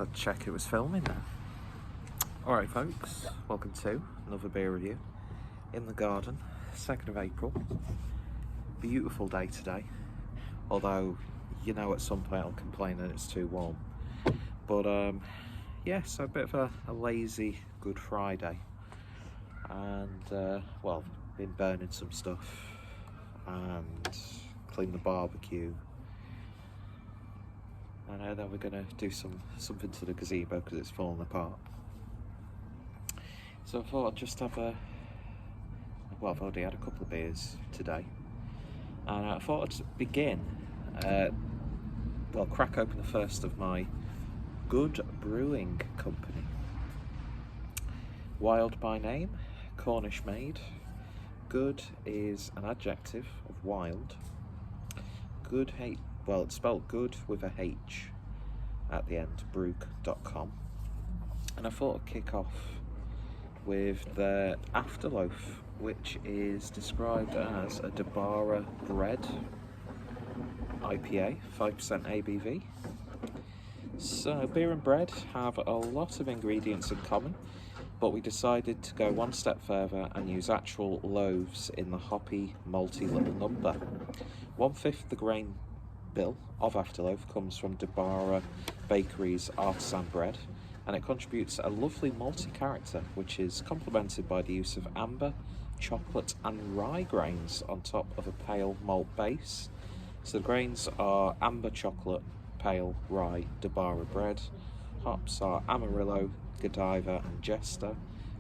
So I'd check it was filming now. Alright folks, welcome to another beer review in the garden, 2nd of April. Beautiful day today, although you know at some point I'll complain that it's too warm. But yeah, so a bit of a lazy Good Friday, and well, been burning some stuff and cleaned the barbecue. And then we're going to do something to the gazebo because it's fallen apart. So I thought I'd just have well, I've already had a couple of beers today. And I thought I'd begin, well, crack open the first of my Goodh Brewing company. Wild by name, Cornish made. Good is an adjective of wild. Good well, it's spelled good with a H at the end, brew.com. And I thought I'd kick off with the Afterloaf, which is described as a Bara bread IPA, 5% ABV. So beer and bread have a lot of ingredients in common, but we decided to go one step further and use actual loaves in the hoppy, malty little number. 1/5 the grain bill of Afterloaf comes from Bara Bakery's artisan bread, and it contributes a lovely malty character, which is complemented by the use of amber, chocolate and rye grains on top of a pale malt base. So the grains are amber, chocolate, pale, rye, Bara bread. Hops are Amarillo, Godiva and Jester,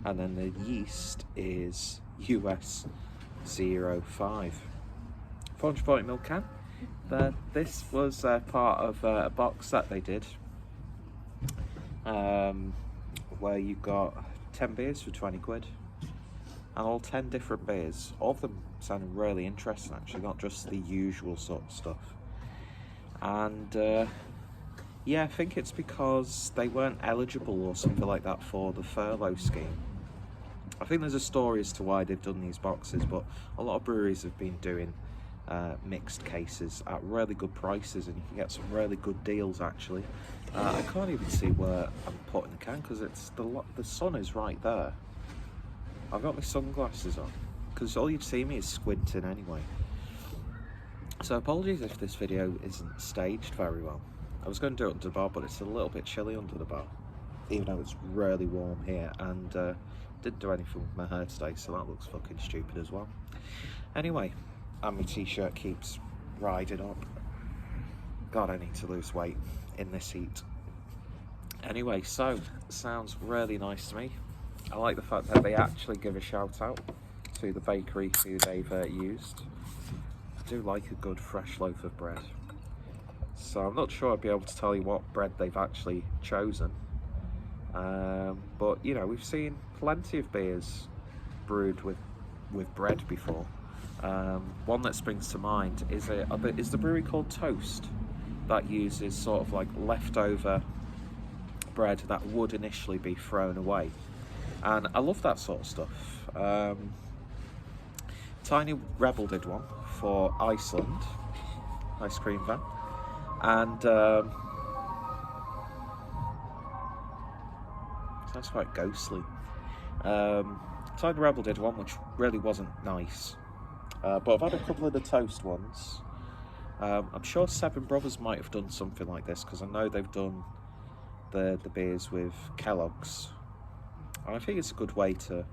and then the yeast is US 05. 440ml can. This was part of a box that they did, where you got 10 beers for 20 quid, and all 10 different beers. All of them sounded really interesting actually, not just the usual sort of stuff. And yeah, I think it's because they weren't eligible or something like that for the furlough scheme. I think there's a story as to why they've done these boxes, but a lot of breweries have been doing mixed cases at really good prices, and you can get some really good deals actually. I can't even see where I'm putting the can because it's the sun is right there. I've got my sunglasses on because all you'd see me is squinting anyway. So apologies if this video isn't staged very well. I was going to do it under the bar, but it's a little bit chilly under the bar, even though it's really warm here, and didn't do anything with my hair today, so that looks fucking stupid as well. Anyway, and my t-shirt keeps riding up. God, I need to lose weight in this heat. Anyway, so it sounds really nice to me. I like the fact that they actually give a shout out to the bakery who they've used. I do like a good fresh loaf of bread. So I'm not sure I'd be able to tell you what bread they've actually chosen. But you know, we've seen plenty of beers brewed with bread before. One that springs to mind is the brewery called Toast, that uses sort of like leftover bread that would initially be thrown away, and I love that sort of stuff. Tiny Rebel did one for Iceland, ice cream van, and sounds quite ghostly. Tiny Rebel did one which really wasn't nice. But I've had a couple of the Toast ones. I'm sure Seven Brothers might have done something like this, because I know they've done the beers with Kellogg's. And I think it's a good way to,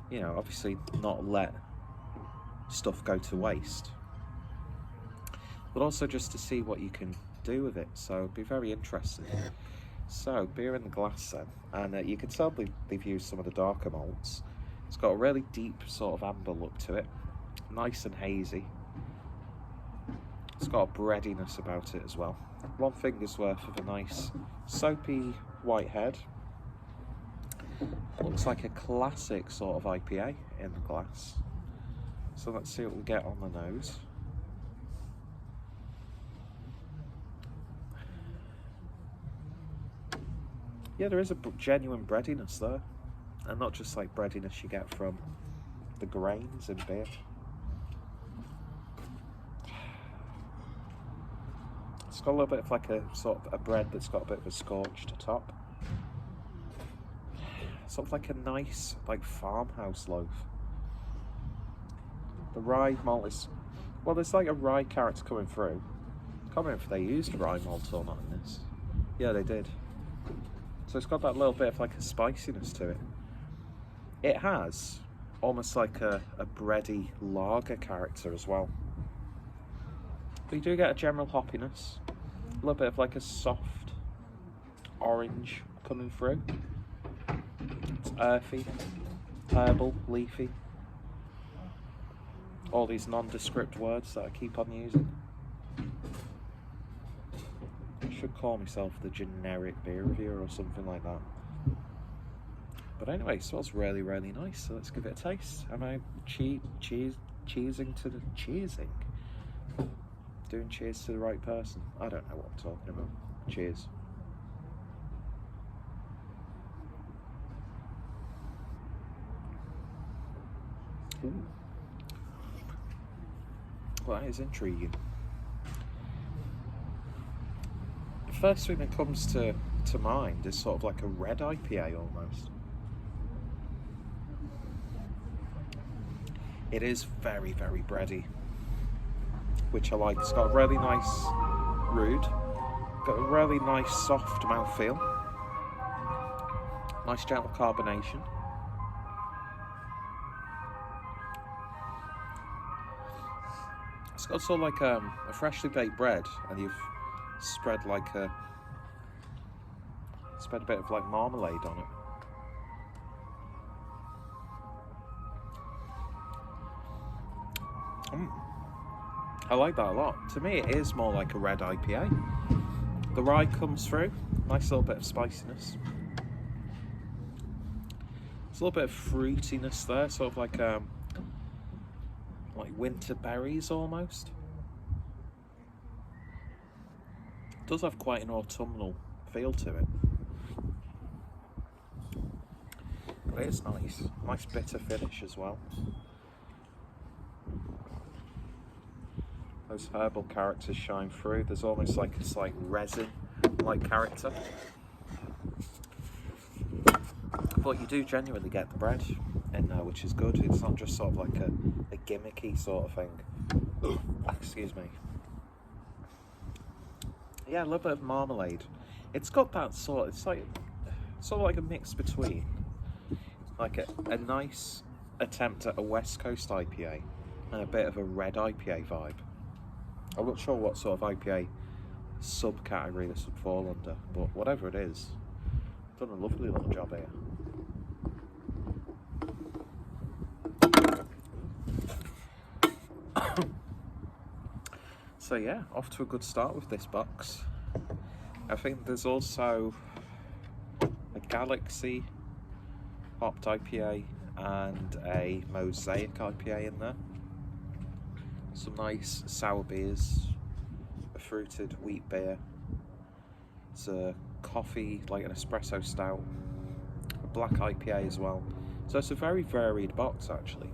you know, obviously not let stuff go to waste, but also just to see what you can do with it. So it'd be very interesting. So beer in the glass then, and you can tell they've used some of the darker malts. It's got a really deep sort of amber look to it. Nice and hazy. It's got a breadiness about it as well. 1 finger's worth of a nice soapy white head. Looks like a classic sort of IPA in the glass. So let's see what we get on the nose. Yeah, there is a genuine breadiness there, and not just like breadiness you get from the grains in beer. It's got a little bit of like a sort of a bread that's got a bit of a scorched top. Sort of like a nice like farmhouse loaf. The rye malt is, well, there's like a rye character coming through. I can't remember if they used rye malt or not in this. Yeah, they did. So it's got that little bit of like a spiciness to it. It has almost like a bready lager character as well. But you do get a general hoppiness. A little bit of like a soft orange coming through. It's earthy, herbal, leafy. All these nondescript words that I keep on using. I should call myself the generic beer reviewer or something like that. But anyway, it smells really, really nice, so let's give it a taste. Am I cheesing to the cheersing? Doing cheers to the right person? I don't know what I'm talking about. Cheers. Ooh. Well, that is intriguing. The first thing that comes to mind is sort of like a red IPA almost. It is very, very bready, which I like. It's got a really nice root, got a really nice soft mouthfeel, nice gentle carbonation. It's got sort of like a freshly baked bread, and you've spread a bit of like marmalade on it. I like that a lot. To me, it is more like a red IPA. The rye comes through, nice little bit of spiciness. There's a little bit of fruitiness there, sort of like winter berries almost. It does have quite an autumnal feel to it. But it is nice. Nice bitter finish as well. Those herbal characters shine through. There's almost like a slight resin-like character. But you do genuinely get the bread in there, which is good. It's not just sort of like a gimmicky sort of thing. Excuse me. Yeah, a little bit of marmalade. It's got that sort of like a mix between like a nice attempt at a West Coast IPA and a bit of a red IPA vibe. I'm not sure what sort of IPA subcategory this would fall under, but whatever it is, done a lovely little job here. So yeah, off to a good start with this box. I think there's also a Galaxy hopped IPA and a Mosaic IPA in there. Some nice sour beers, a fruited wheat beer. It's a coffee, like an espresso stout, a black IPA as well. So it's a very varied box actually.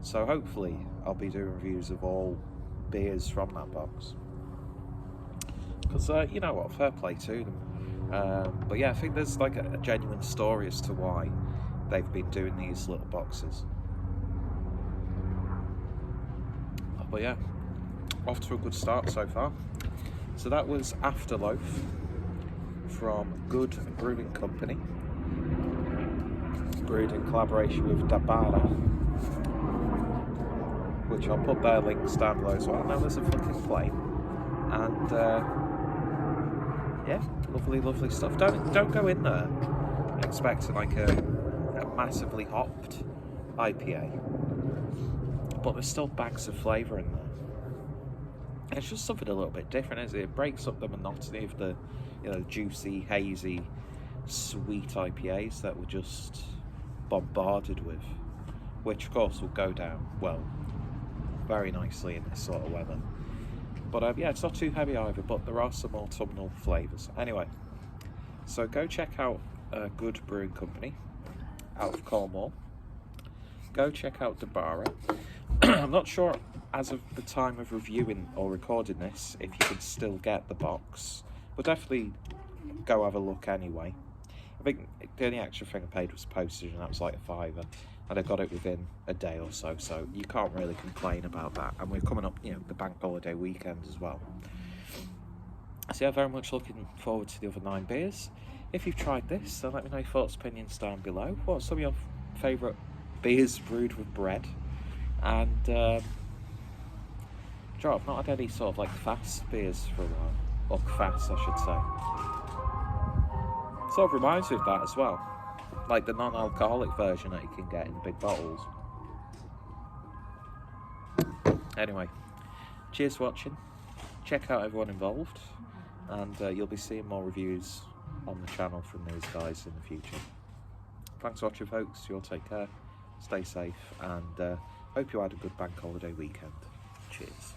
So hopefully I'll be doing reviews of all beers from that box. Because you know what, fair play to them. But yeah, I think there's like a genuine story as to why they've been doing these little boxes. But yeah, off to a good start so far. So that was Afterloaf from Goodh Brewing Company, brewed in collaboration with Bara, which I'll put their links down below as well. Now there's a fucking plane, and yeah, lovely stuff. Don't go in there expecting like a massively hopped IPA. But there's still bags of flavour in there. It's just something a little bit different, isn't it? It breaks up the monotony of the, juicy, hazy, sweet IPAs that we're just bombarded with, which of course will go down well, very nicely in this sort of weather. But yeah, it's not too heavy either, but there are some autumnal flavours. Anyway, so go check out Goodh Brewing Company out of Cornwall. Go check out Bara. I'm not sure as of the time of reviewing or recording this, if you can still get the box, but definitely go have a look anyway. I think the only extra thing I paid was postage, and that was like a £5, and I got it within a day or so, so you can't really complain about that. And we're coming up, you know, the bank holiday weekend as well. So yeah, very much looking forward to the other 9 beers. If you've tried this, then let me know your thoughts, opinions down below. What are some of your favourite beers brewed with bread? And I've not had any sort of like fast beers for a while, or kvass I should say. Sort of reminds me of that as well, like the non-alcoholic version that you can get in the big bottles. Anyway, cheers for watching. Check out everyone involved, and you'll be seeing more reviews on the channel from these guys in the future. Thanks for watching, folks. You all take care, stay safe, and hope you had a good bank holiday weekend. Cheers.